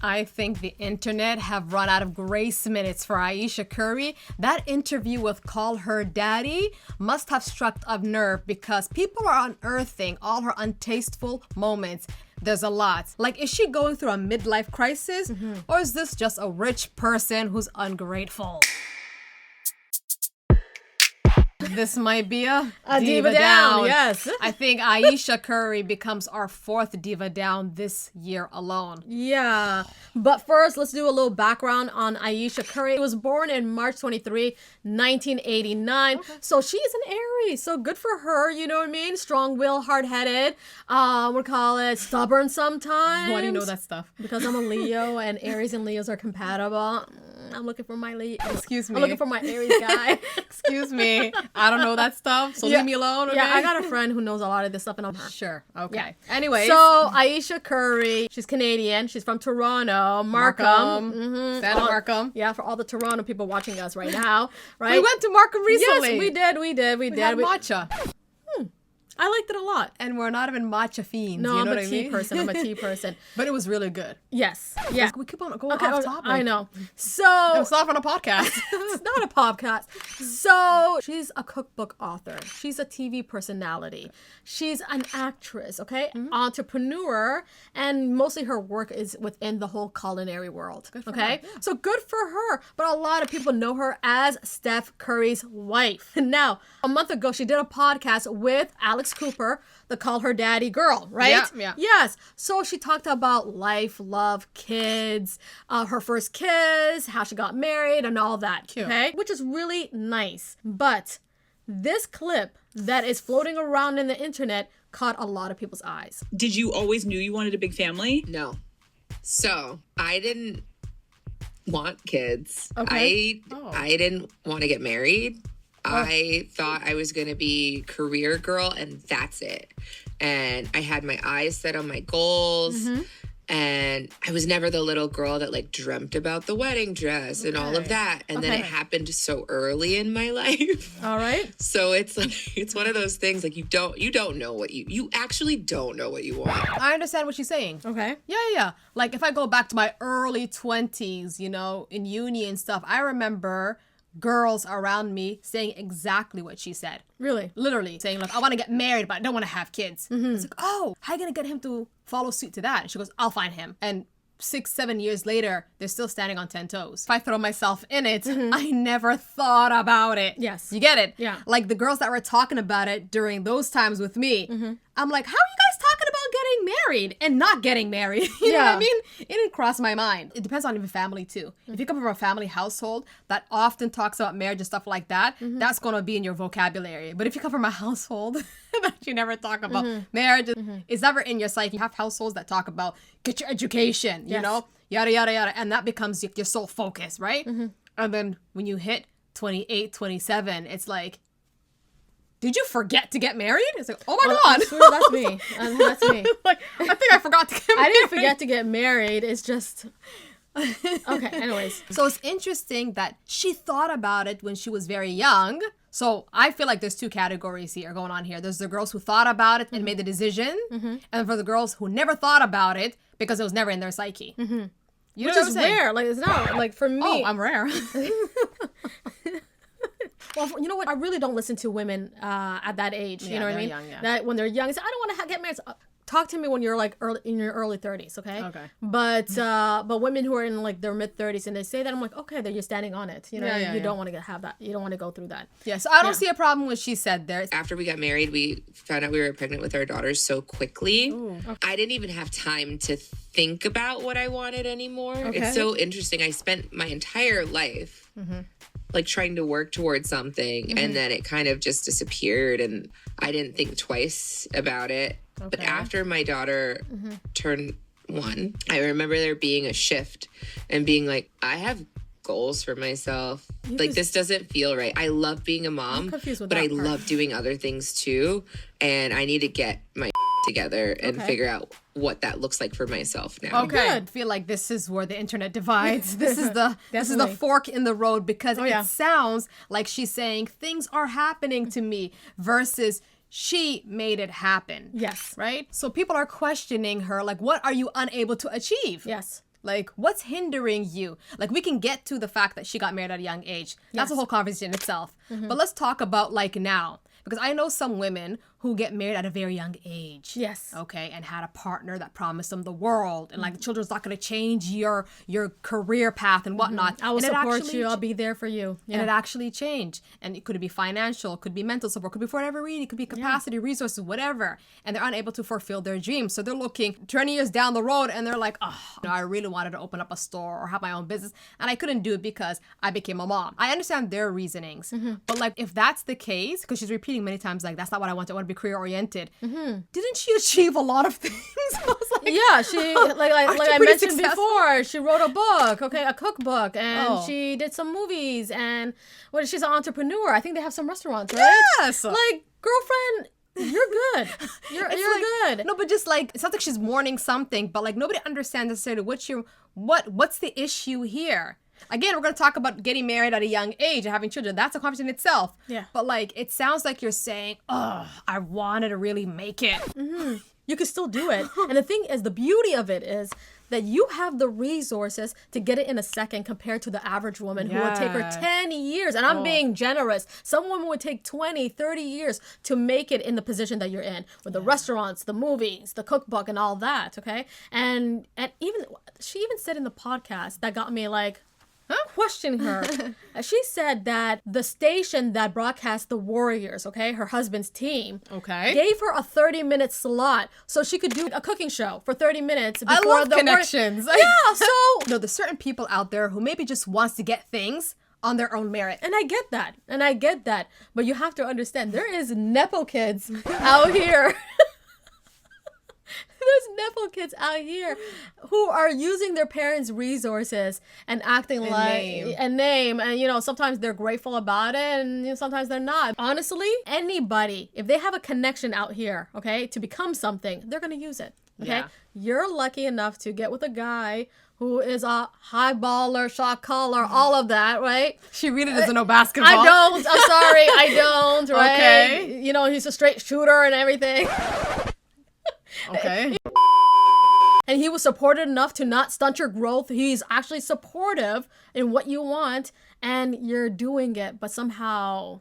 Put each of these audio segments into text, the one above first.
I think the internet have run out of grace minutes for Ayesha Curry. That interview with Call Her Daddy must have struck a nerve because people are unearthing all her untasteful moments. There's a lot. Like, is she going through a midlife crisis? Or is this just a rich person who's ungrateful? This might be a diva down. Yes. I think Ayesha Curry becomes our fourth diva down this year alone. Yeah. But first, let's do a little background on Ayesha Curry. She was born in March 23, 1989. Okay. So she's an Aries. So good for her, you know what I mean? Strong-willed, hard-headed. We'll call it stubborn sometimes. Why do you know that stuff? Because I'm a Leo and Aries and Leos are compatible. I'm looking for my Leo. Excuse me. I'm looking for my Aries guy. Excuse me. I don't know that stuff, so leave me alone, okay? Yeah, I got a friend who knows a lot of this stuff and I'm her. Sure, okay. Yeah. Anyways. So, Ayesha Curry, she's Canadian. She's from Toronto. Markham. Santa Markham. Yeah, for all the Toronto people watching us right now, right? We went to Markham recently. Yes, we did. We had matcha. I liked it a lot. And we're not even matcha fiends. No, you know I'm what a I tea mean? person. I'm a tea person. But it was really good. Yes. Yeah. We keep on going off topic. I know. So it's not on a podcast. It's not a podcast. So she's a cookbook author. She's a TV personality. She's an actress, okay? Entrepreneur. And mostly her work is within the whole culinary world. Okay? Her, yeah. So good for her. But a lot of people know her as Steph Curry's wife. Now, a month ago, she did a podcast with Alex Cooper, the Call Her Daddy girl, right? Yeah. Yes. So she talked about life, love, kids, her first kiss, how she got married, and all that. Cute. Okay? Which is really nice. But this clip that is floating around in the internet caught a lot of people's eyes. Did you always knew you wanted a big family? No. So I didn't want kids. Okay. I didn't want to get married. I thought I was going to be career girl and that's it. And I had my eyes set on my goals. And I was never the little girl that like dreamt about the wedding dress and all of that. And then it happened so early in my life. All right. So it's like, it's one of those things like you don't know what you actually don't know what you want. I understand what she's saying. Okay. Yeah. Like if I go back to my early 20s, you know, in uni and stuff, I remember girls around me saying exactly what she said. Really? Literally saying, like, I want to get married, but I don't want to have kids. It's like, oh, how are you going to get him to follow suit to that? And she goes, I'll find him. And 6-7 years later, they're still standing on 10 toes. If I throw myself in it, I never thought about it. Yes. You get it? Yeah. Like the girls that were talking about it during those times with me, I'm like, how are you guys talking about getting married and not getting married? You know what I mean? It didn't cross my mind. It depends on your family too. If you come from a family household that often talks about marriage and stuff like that, that's going to be in your vocabulary. But if you come from a household that you never talk about marriage, it's never in your psyche. You have households that talk about get your education, you know, yada, yada, yada. And that becomes your sole focus, right? And then when you hit 28, 27, it's like, did you forget to get married? It's like, oh my God. I'm sure that's me. That's me. Like, I think I forgot to get married. I didn't forget to get married. It's just... Okay, anyways. So it's interesting that she thought about it when she was very young. So I feel like there's two categories here going on here. There's the girls who thought about it and made the decision. And for the girls who never thought about it because it was never in their psyche. You know Which what I'm is saying? rare. Like, it's not. Like, for me... Oh, I'm rare. Well, you know what? I really don't listen to women at that age. You know what I mean? Young, yeah. That when they're young, say, I don't want to get married. So, talk to me when you're like in your early 30s, okay? Okay. But women who are in like their mid 30s and they say that, I'm like, okay, then you're standing on it. You know, you don't want to have that. You don't want to go through that. Yeah, so I don't see a problem with what she said there. After we got married, we found out we were pregnant with our daughters so quickly. I didn't even have time to think about what I wanted anymore. It's so interesting. I spent my entire life like trying to work towards something and then it kind of just disappeared and I didn't think twice about it. But after my daughter turned 1, I remember there being a shift and being like, I have goals for myself. Like, this doesn't feel right. I love being a mom, but I love doing other things too. And I need to get my together and figure out what that looks like for myself now. Okay. I feel like this is where the internet divides. This is the fork in the road because it sounds like she's saying things are happening to me versus she made it happen. Yes. Right? So people are questioning her, like, what are you unable to achieve? Yes. Like, what's hindering you? Like, we can get to the fact that she got married at a young age. That's a whole conversation in itself. But let's talk about, like, now. Because I know some women who get married at a very young age. Yes. Okay, and had a partner that promised them the world. And, like, the children's not going to change your career path and whatnot. I will and support you. I'll be there for you. And it actually changed. And it could be financial, could be mental support, could be for whatever reason, it could be capacity, resources, whatever. And they're unable to fulfill their dreams. So they're looking 20 years down the road and they're like, oh, I really wanted to open up a store or have my own business. And I couldn't do it because I became a mom. I understand their reasonings. But like, if that's the case, because she's repeating many times, like, that's not what I want. I want to be career oriented. Didn't she achieve a lot of things? I was like, yeah, she like I mentioned before, she wrote a book, a cookbook, and she did some movies, and she's an entrepreneur. I think they have some restaurants, right? Yes. Like, girlfriend, you're good. You're good. No, but just like, it sounds like she's mourning something, but like nobody understands necessarily what's the issue here. Again, we're going to talk about getting married at a young age and having children. That's a conversation in itself. Yeah. But like, it sounds like you're saying, oh, I wanted to really make it. You can still do it. And the thing is, the beauty of it is that you have the resources to get it in a second compared to the average woman who would take her 10 years. And I'm being generous. Some women would take 20, 30 years to make it in the position that you're in with the restaurants, the movies, the cookbook, and all that. Okay. And even she even said in the podcast that got me like, questioning her. She said that the station that broadcast the Warriors, her husband's team, gave her a 30-minute slot so she could do a cooking show for 30 minutes before I love connections. Yeah, so there's certain people out there who maybe just wants to get things on their own merit. And I get that. But you have to understand, there is Nepo kids out here. There's Nepo kids out here who are using their parents' resources and acting name. And, sometimes they're grateful about it and sometimes they're not. Honestly, anybody, if they have a connection out here, to become something, they're going to use it. Okay. Yeah. You're lucky enough to get with a guy who is a high baller, shot caller, all of that, right? She really doesn't know basketball. I don't. I'm sorry. I don't, right? Okay. He's a straight shooter and everything. Okay. And he was supported enough to not stunt your growth. He's actually supportive in what you want, and you're doing it, but somehow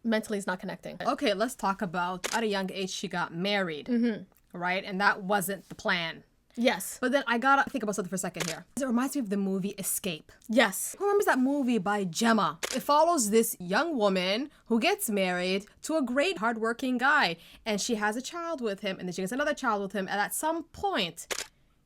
mentally is not connecting. Okay, let's talk about at a young age she got married, right? And that wasn't the plan. Yes. But then I gotta think about something for a second here. It reminds me of the movie Escape. Yes. Who remembers that movie by Gemma? It follows this young woman who gets married to a great hardworking guy. And she has a child with him. And then she gets another child with him. And at some point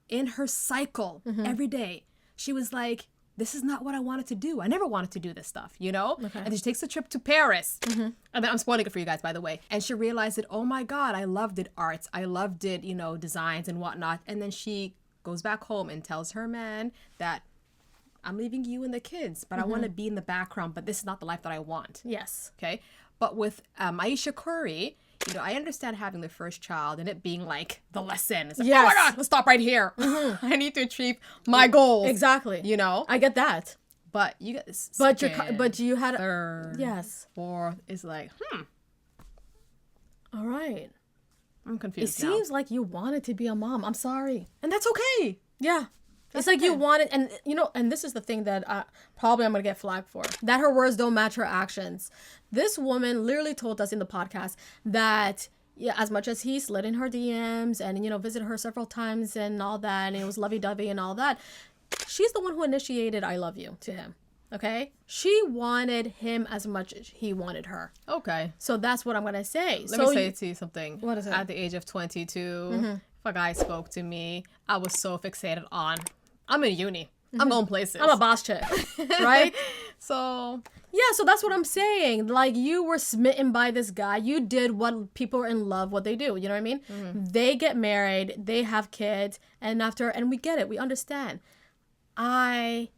in her cycle, every day, she was like, this is not what I wanted to do. I never wanted to do this stuff, Okay. And then she takes a trip to Paris. And then I'm spoiling it for you guys, by the way. And she realized that, oh my God, I loved it, arts. I loved it, designs and whatnot. And then she goes back home and tells her man that I'm leaving you and the kids, but I want to be in the background, but this is not the life that I want. Yes. Okay. But with Ayesha Curry, I understand having the first child and it being like the lesson. It's like, oh my God, let's stop right here. I need to achieve my goals. Exactly. I get that. But you got this. But you had third, yes, fourth is like, all right. I'm confused. It seems like you wanted to be a mom. I'm sorry, and that's okay. Yeah. It's like you wanted, and and this is the thing that probably I'm going to get flagged for, that her words don't match her actions. This woman literally told us in the podcast that, as much as he slid in her DMs and, visited her several times and all that, and it was lovey-dovey and all that, she's the one who initiated I love you to him, okay? She wanted him as much as he wanted her. Okay. So that's what I'm going to say. Let me say to you something. What is it? At the age of 22, if a guy spoke to me, I was so fixated on, I'm in uni. I'm going places. I'm a boss chick, right? So that's what I'm saying. Like, you were smitten by this guy. You did what people are in love, what they do. You know what I mean? They get married. They have kids. And we get it. We understand. I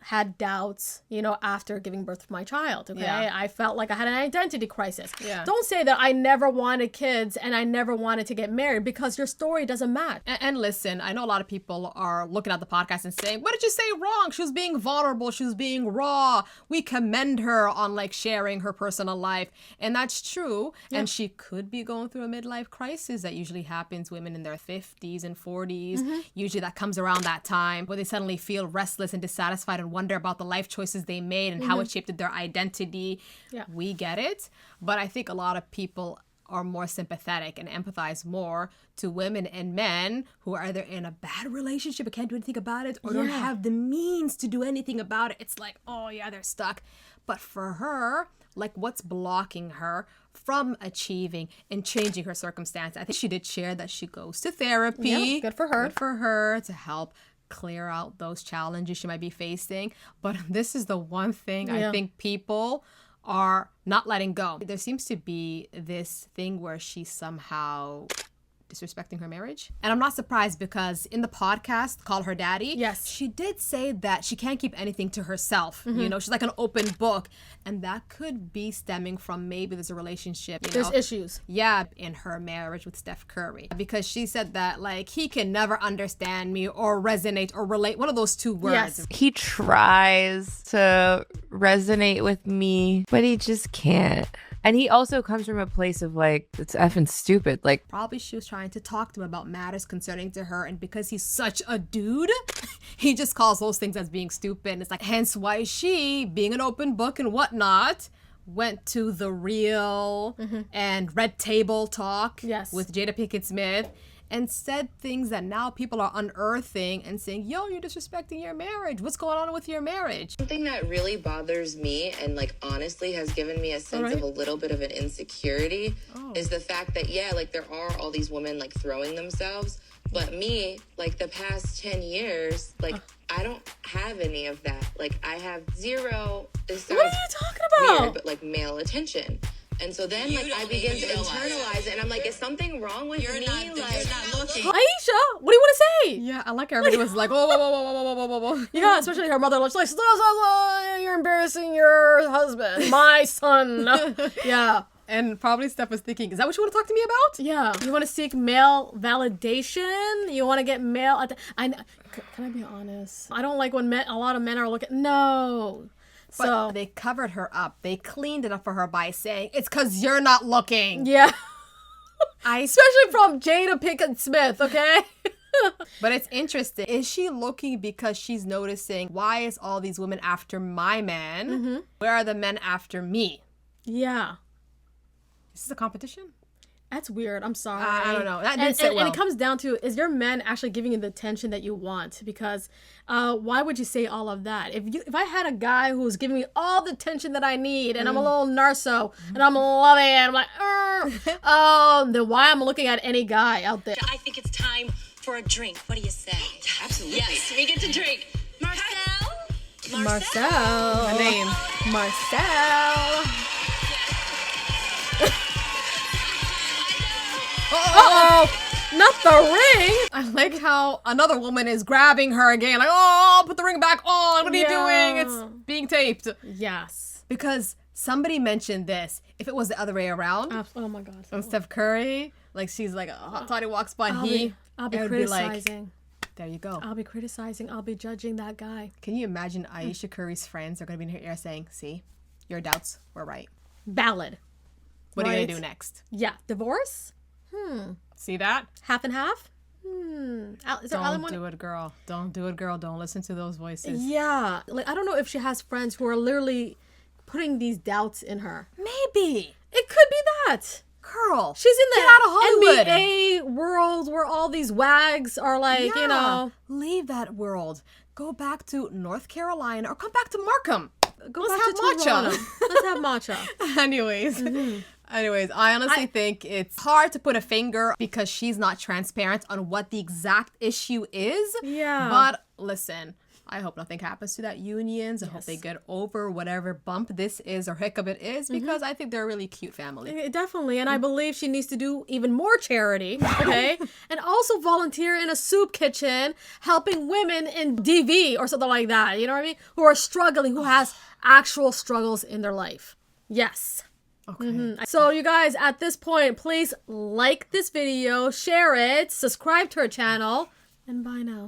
had doubts, after giving birth to my child. Okay. Yeah. I felt like I had an identity crisis. Yeah. Don't say that I never wanted kids and I never wanted to get married, because your story doesn't match. And listen, I know a lot of people are looking at the podcast and saying, what did you say wrong? She was being vulnerable. She was being raw. We commend her on like sharing her personal life. And that's true. Yeah. And she could be going through a midlife crisis that usually happens to women in their 50s and 40s. Usually that comes around that time where they suddenly feel restless and dissatisfied and wonder about the life choices they made and how it shaped their identity. Yeah. We get it. But I think a lot of people are more sympathetic and empathize more to women and men who are either in a bad relationship and can't do anything about it, or don't have the means to do anything about it. It's like, oh yeah, they're stuck. But for her, like, what's blocking her from achieving and changing her circumstance? I think she did share that she goes to therapy. Yeah, good for her. Good for her to help clear out those challenges she might be facing. But this is the one thing I think people are not letting go. There seems to be this thing where she's somehow disrespecting her marriage. And I'm not surprised, because in the podcast, Call Her Daddy, yes, she did say that she can't keep anything to herself. She's like an open book. And that could be stemming from maybe there's a relationship. There's issues. Yeah, in her marriage with Steph Curry. Because she said that, like, he can never understand me or resonate or relate. One of those two words. Yes. He tries to resonate with me, but he just can't. And he also comes from a place of like, it's effing stupid. Like, probably she was trying to talk to him about matters concerning to her, and because he's such a dude, he just calls those things as being stupid. And it's like, hence why she, being an open book and whatnot, went to The Real and Red Table Talk with Jada Pinkett Smith, and said things that now people are unearthing and saying, yo, you're disrespecting your marriage. What's going on with your marriage? Something that really bothers me and like honestly has given me a sense of a little bit of an insecurity is the fact that, like there are all these women like throwing themselves, but me, like the past 10 years, like I don't have any of that. Like I have zero, this sounds what are you talking about? weird, but like male attention. And so then, like, I begin to internalize it, and I'm like, is something wrong with me? You're not looking. Aisha, what do you want to say? Yeah, I like how everybody was like, whoa, whoa, whoa, whoa, whoa, whoa, whoa, whoa. Yeah, especially her mother. She's like, you're embarrassing your husband, my son. Yeah. And probably Steph was thinking, is that what you want to talk to me about? Yeah. You want to seek male validation? You want to get male... Can I be honest? I don't like when a lot of men are looking... No. But so they covered her up. They cleaned it up for her by saying, it's because you're not looking. Yeah. Especially from Jada Pinkett Smith, okay? But it's interesting. Is she looking because she's noticing, why is all these women after my man? Where are the men after me? Yeah. Is this a competition? That's weird. I'm sorry. I don't know. That didn't sit well. And it comes down to, is your man actually giving you the attention that you want? Because why would you say all of that? If I had a guy who was giving me all the attention that I need, and I'm a little narso, and I'm loving it, I'm like, then why am I looking at any guy out there? I think it's time for a drink. What do you say? Absolutely. Yes, we get to drink. Marcel? Marcel. The name. Marcel. Uh-oh! Not the ring! I like how another woman is grabbing her again. Like, oh, put the ring back on. What are you doing? It's being taped. Yes. Because somebody mentioned this. If it was the other way around. Oh my God. When Steph Curry, like she's like a hot toddy walks by, I'll be criticizing. There you go. I'll be criticizing. I'll be judging that guy. Can you imagine Aisha Curry's friends are going to be in her ear saying, see, your doubts were right. Valid. What are you going to do next? Yeah. Divorce? See that? Half and half? Is there Don't do it, girl. Don't do it, girl. Don't listen to those voices. Yeah. Like, I don't know if she has friends who are literally putting these doubts in her. Maybe. It could be that. Girl. She's in the Get out of Hollywood. NBA world where all these wags are like, Leave that world. Go back to North Carolina or come back to Markham. Let's have matcha. Let's have matcha. Anyways, I honestly think it's hard to put a finger because she's not transparent on what the exact issue is. Yeah. But listen, I hope nothing happens to that unions. I hope they get over whatever bump this is or hiccup it is, because I think they're a really cute family. Definitely. And I believe she needs to do even more charity, okay? And also volunteer in a soup kitchen, helping women in DV or something like that, you know what I mean? Who are struggling, who has actual struggles in their life. Yes. Okay. So you guys, at this point, please like this video, share it, subscribe to our channel, and bye now.